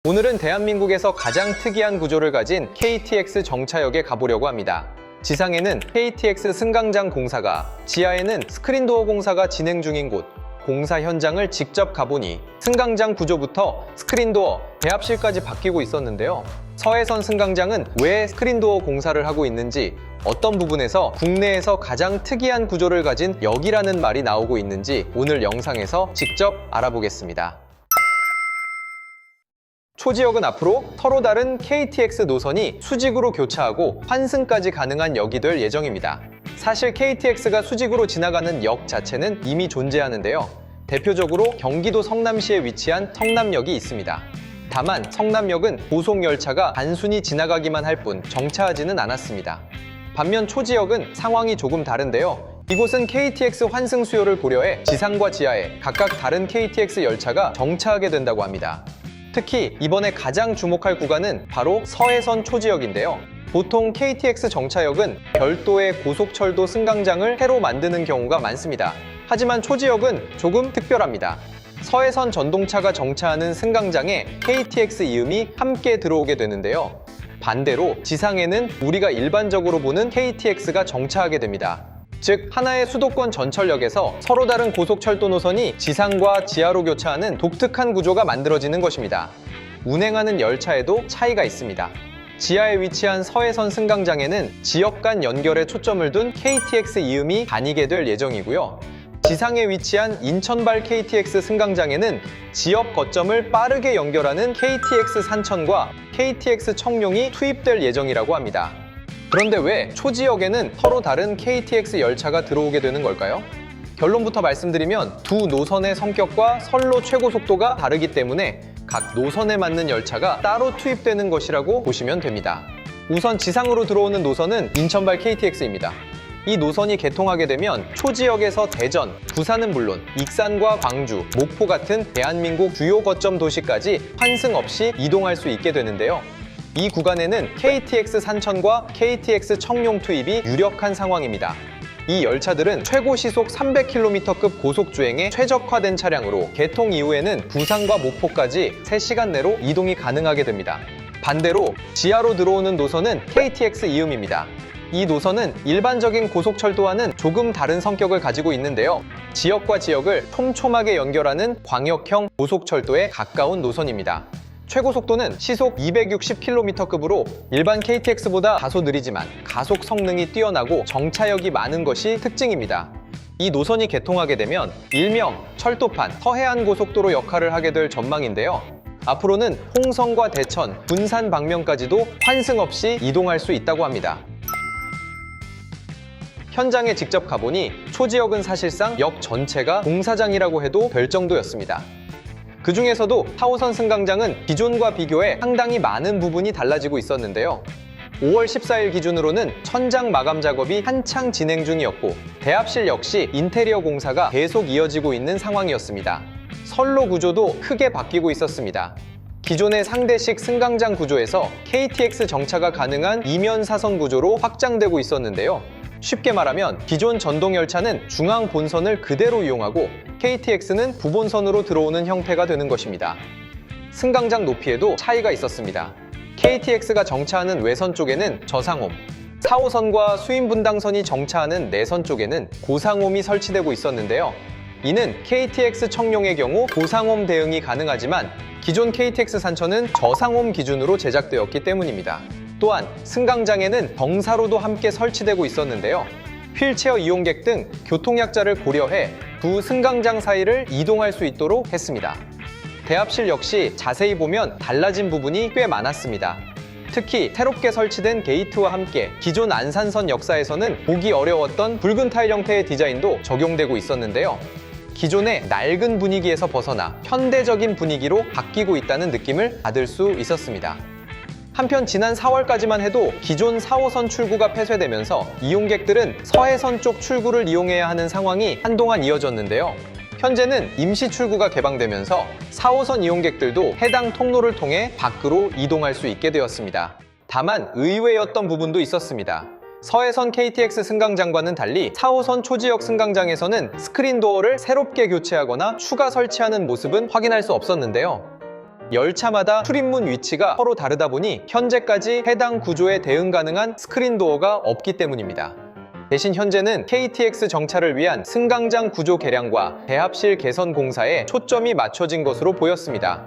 오늘은 대한민국에서 가장 특이한 구조를 가진 KTX 정차역에 가보려고 합니다. 지상에는 KTX 승강장 공사가, 지하에는 스크린도어 공사가 진행 중인 곳, 공사 현장을 직접 가보니 승강장 구조부터 스크린도어, 배합실까지 바뀌고 있었는데요. 서해선 승강장은 왜 스크린도어 공사를 하고 있는지, 어떤 부분에서 국내에서 가장 특이한 구조를 가진 역이라는 말이 나오고 있는지 오늘 영상에서 직접 알아보겠습니다. 초지역은 앞으로 서로 다른 KTX 노선이 수직으로 교차하고 환승까지 가능한 역이 될 예정입니다. 사실 KTX가 수직으로 지나가는 역 자체는 이미 존재하는데요. 대표적으로 경기도 성남시에 위치한 성남역이 있습니다. 다만 성남역은 고속열차가 단순히 지나가기만 할 뿐 정차하지는 않았습니다. 반면 초지역은 상황이 조금 다른데요. 이곳은 KTX 환승 수요를 고려해 지상과 지하에 각각 다른 KTX 열차가 정차하게 된다고 합니다. 특히 이번에 가장 주목할 구간은 바로 서해선 초지역인데요. 보통 KTX 정차역은 별도의 고속철도 승강장을 새로 만드는 경우가 많습니다. 하지만 초지역은 조금 특별합니다. 서해선 전동차가 정차하는 승강장에 KTX 이음이 함께 들어오게 되는데요. 반대로 지상에는 우리가 일반적으로 보는 KTX가 정차하게 됩니다. 즉, 하나의 수도권 전철역에서 서로 다른 고속철도 노선이 지상과 지하로 교차하는 독특한 구조가 만들어지는 것입니다. 운행하는 열차에도 차이가 있습니다. 지하에 위치한 서해선 승강장에는 지역 간 연결에 초점을 둔 KTX 이음이 다니게 될 예정이고요. 지상에 위치한 인천발 KTX 승강장에는 지역 거점을 빠르게 연결하는 KTX 산천과 KTX 청룡이 투입될 예정이라고 합니다. 그런데 왜 초지역에는 서로 다른 KTX 열차가 들어오게 되는 걸까요? 결론부터 말씀드리면 두 노선의 성격과 선로 최고 속도가 다르기 때문에 각 노선에 맞는 열차가 따로 투입되는 것이라고 보시면 됩니다. 우선 지상으로 들어오는 노선은 인천발 KTX입니다. 이 노선이 개통하게 되면 초지역에서 대전, 부산은 물론 익산과 광주, 목포 같은 대한민국 주요 거점 도시까지 환승 없이 이동할 수 있게 되는데요. 이 구간에는 KTX 산천과 KTX 청룡 투입이 유력한 상황입니다. 이 열차들은 최고 시속 300km급 고속주행에 최적화된 차량으로 개통 이후에는 부산과 목포까지 3시간 내로 이동이 가능하게 됩니다. 반대로 지하로 들어오는 노선은 KTX 이음입니다. 이 노선은 일반적인 고속철도와는 조금 다른 성격을 가지고 있는데요. 지역과 지역을 촘촘하게 연결하는 광역형 고속철도에 가까운 노선입니다. 최고 속도는 시속 260km급으로 일반 KTX보다 다소 느리지만 가속 성능이 뛰어나고 정차역이 많은 것이 특징입니다. 이 노선이 개통하게 되면 일명 철도판, 서해안고속도로 역할을 하게 될 전망인데요. 앞으로는 홍성과 대천, 군산 방면까지도 환승 없이 이동할 수 있다고 합니다. 현장에 직접 가보니 초지역은 사실상 역 전체가 공사장이라고 해도 될 정도였습니다. 그 중에서도 4호선 승강장은 기존과 비교해 상당히 많은 부분이 달라지고 있었는데요. 5월 14일 기준으로는 천장 마감 작업이 한창 진행 중이었고 대합실 역시 인테리어 공사가 계속 이어지고 있는 상황이었습니다. 선로 구조도 크게 바뀌고 있었습니다. 기존의 상대식 승강장 구조에서 KTX 정차가 가능한 이면 사선 구조로 확장되고 있었는데요. 쉽게 말하면 기존 전동열차는 중앙 본선을 그대로 이용하고 KTX는 부본선으로 들어오는 형태가 되는 것입니다. 승강장 높이에도 차이가 있었습니다. KTX가 정차하는 외선 쪽에는 저상홈, 4호선과 수인분당선이 정차하는 내선 쪽에는 고상홈이 설치되고 있었는데요. 이는 KTX 청룡의 경우 고상홈 대응이 가능하지만 기존 KTX 산천은 저상홈 기준으로 제작되었기 때문입니다. 또한 승강장에는 경사로도 함께 설치되고 있었는데요. 휠체어 이용객 등 교통약자를 고려해 두 승강장 사이를 이동할 수 있도록 했습니다. 대합실 역시 자세히 보면 달라진 부분이 꽤 많았습니다. 특히 새롭게 설치된 게이트와 함께 기존 안산선 역사에서는 보기 어려웠던 붉은 타일 형태의 디자인도 적용되고 있었는데요. 기존의 낡은 분위기에서 벗어나 현대적인 분위기로 바뀌고 있다는 느낌을 받을 수 있었습니다. 한편 지난 4월까지만 해도 기존 4호선 출구가 폐쇄되면서 이용객들은 서해선 쪽 출구를 이용해야 하는 상황이 한동안 이어졌는데요. 현재는 임시 출구가 개방되면서 4호선 이용객들도 해당 통로를 통해 밖으로 이동할 수 있게 되었습니다. 다만 의외였던 부분도 있었습니다. 서해선 KTX 승강장과는 달리 4호선 초지역 승강장에서는 스크린 도어를 새롭게 교체하거나 추가 설치하는 모습은 확인할 수 없었는데요. 열차마다 출입문 위치가 서로 다르다 보니 현재까지 해당 구조에 대응 가능한 스크린도어가 없기 때문입니다. 대신 현재는 KTX 정차를 위한 승강장 구조 개량과 대합실 개선 공사에 초점이 맞춰진 것으로 보였습니다.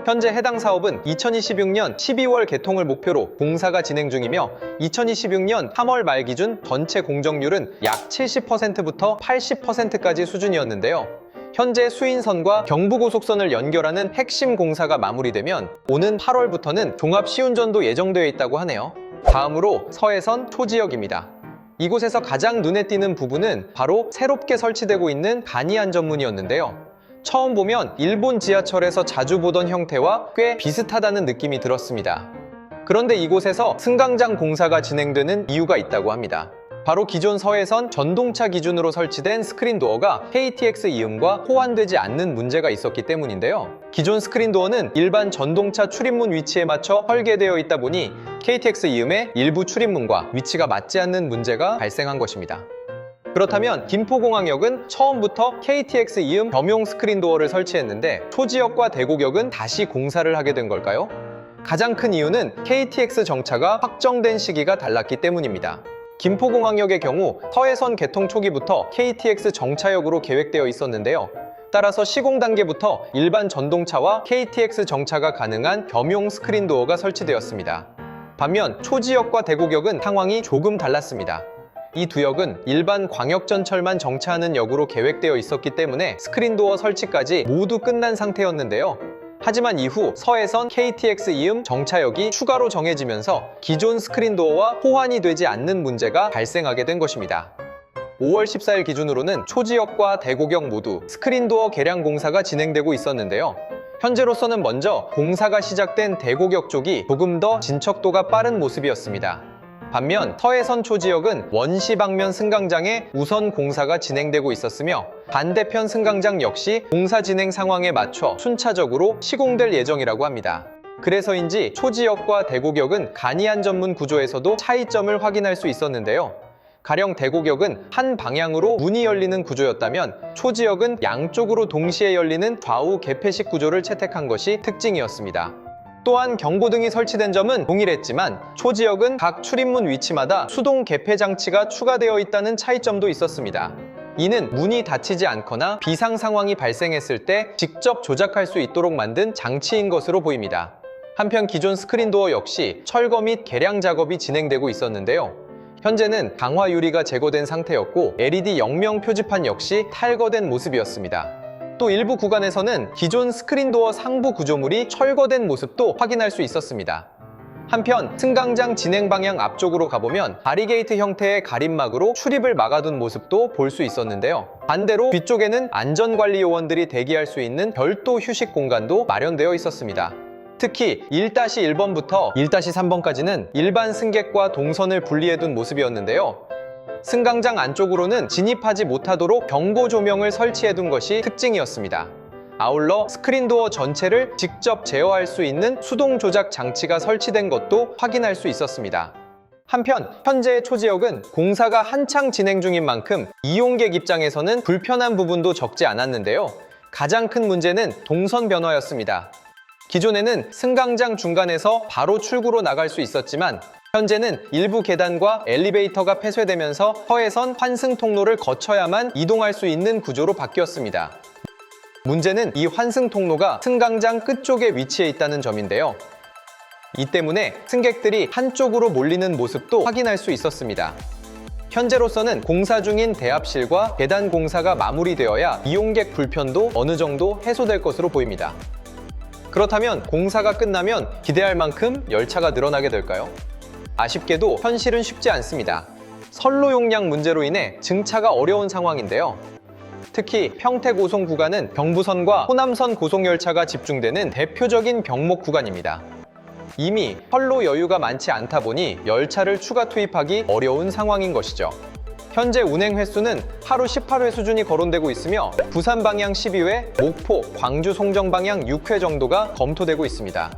현재 해당 사업은 2026년 12월 개통을 목표로 공사가 진행 중이며 2026년 3월 말 기준 전체 공정률은 약 70%부터 80%까지 수준이었는데요. 현재 수인선과 경부고속선을 연결하는 핵심 공사가 마무리되면 오는 8월부터는 종합 시운전도 예정되어 있다고 하네요. 다음으로 서해선 초지역입니다. 이곳에서 가장 눈에 띄는 부분은 바로 새롭게 설치되고 있는 간이안전문이었는데요. 처음 보면 일본 지하철에서 자주 보던 형태와 꽤 비슷하다는 느낌이 들었습니다. 그런데 이곳에서 승강장 공사가 진행되는 이유가 있다고 합니다. 바로 기존 서해선 전동차 기준으로 설치된 스크린도어가 KTX 이음과 호환되지 않는 문제가 있었기 때문인데요. 기존 스크린도어는 일반 전동차 출입문 위치에 맞춰 설계되어 있다 보니 KTX 이음의 일부 출입문과 위치가 맞지 않는 문제가 발생한 것입니다. 그렇다면 김포공항역은 처음부터 KTX 이음 겸용 스크린도어를 설치했는데 초지역과 대곡역은 다시 공사를 하게 된 걸까요? 가장 큰 이유는 KTX 정차가 확정된 시기가 달랐기 때문입니다. 김포공항역의 경우 서해선 개통 초기부터 KTX 정차역으로 계획되어 있었는데요. 따라서 시공 단계부터 일반 전동차와 KTX 정차가 가능한 겸용 스크린도어가 설치되었습니다. 반면 초지역과 대곡역은 상황이 조금 달랐습니다. 이 두 역은 일반 광역전철만 정차하는 역으로 계획되어 있었기 때문에 스크린도어 설치까지 모두 끝난 상태였는데요. 하지만 이후 서해선 KTX 이음 정차역이 추가로 정해지면서 기존 스크린도어와 호환이 되지 않는 문제가 발생하게 된 것입니다. 5월 14일 기준으로는 초지역과 대곡역 모두 스크린도어 개량 공사가 진행되고 있었는데요. 현재로서는 먼저 공사가 시작된 대곡역 쪽이 조금 더 진척도가 빠른 모습이었습니다. 반면 서해선 초지역은 원시 방면 승강장에 우선 공사가 진행되고 있었으며 반대편 승강장 역시 공사 진행 상황에 맞춰 순차적으로 시공될 예정이라고 합니다. 그래서인지 초지역과 대곡역은 간이안전문 구조에서도 차이점을 확인할 수 있었는데요. 가령 대곡역은 한 방향으로 문이 열리는 구조였다면 초지역은 양쪽으로 동시에 열리는 좌우 개폐식 구조를 채택한 것이 특징이었습니다. 또한 경고등이 설치된 점은 동일했지만 초지역은 각 출입문 위치마다 수동 개폐 장치가 추가되어 있다는 차이점도 있었습니다. 이는 문이 닫히지 않거나 비상 상황이 발생했을 때 직접 조작할 수 있도록 만든 장치인 것으로 보입니다. 한편 기존 스크린도어 역시 철거 및 개량 작업이 진행되고 있었는데요. 현재는 강화 유리가 제거된 상태였고 LED 영명 표지판 역시 탈거된 모습이었습니다. 또 일부 구간에서는 기존 스크린도어 상부 구조물이 철거된 모습도 확인할 수 있었습니다. 한편 승강장 진행 방향 앞쪽으로 가보면 바리게이트 형태의 가림막으로 출입을 막아둔 모습도 볼 수 있었는데요. 반대로 뒤쪽에는 안전관리 요원들이 대기할 수 있는 별도 휴식 공간도 마련되어 있었습니다. 특히 1-1번부터 1-3번까지는 일반 승객과 동선을 분리해둔 모습이었는데요. 승강장 안쪽으로는 진입하지 못하도록 경고 조명을 설치해둔 것이 특징이었습니다. 아울러 스크린도어 전체를 직접 제어할 수 있는 수동 조작 장치가 설치된 것도 확인할 수 있었습니다. 한편 현재의 초지역은 공사가 한창 진행 중인 만큼 이용객 입장에서는 불편한 부분도 적지 않았는데요. 가장 큰 문제는 동선 변화였습니다. 기존에는 승강장 중간에서 바로 출구로 나갈 수 있었지만 현재는 일부 계단과 엘리베이터가 폐쇄되면서 서해선 환승 통로를 거쳐야만 이동할 수 있는 구조로 바뀌었습니다. 문제는 이 환승 통로가 승강장 끝쪽에 위치해 있다는 점인데요. 이 때문에 승객들이 한쪽으로 몰리는 모습도 확인할 수 있었습니다. 현재로서는 공사 중인 대합실과 계단 공사가 마무리되어야 이용객 불편도 어느 정도 해소될 것으로 보입니다. 그렇다면 공사가 끝나면 기대할 만큼 열차가 늘어나게 될까요? 아쉽게도 현실은 쉽지 않습니다. 선로 용량 문제로 인해 증차가 어려운 상황인데요. 특히 평택-오송 구간은 경부선과 호남선 고속열차가 집중되는 대표적인 병목 구간입니다. 이미 선로 여유가 많지 않다 보니 열차를 추가 투입하기 어려운 상황인 것이죠. 현재 운행 횟수는 하루 18회 수준이 거론되고 있으며 부산 방향 12회, 목포, 광주 송정 방향 6회 정도가 검토되고 있습니다.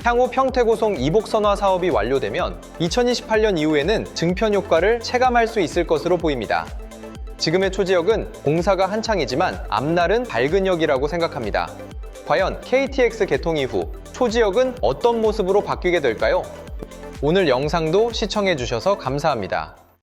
향후 평택오송 이복선화 사업이 완료되면 2028년 이후에는 증편 효과를 체감할 수 있을 것으로 보입니다. 지금의 초지역은 공사가 한창이지만 앞날은 밝은 역이라고 생각합니다. 과연 KTX 개통 이후 초지역은 어떤 모습으로 바뀌게 될까요? 오늘 영상도 시청해주셔서 감사합니다.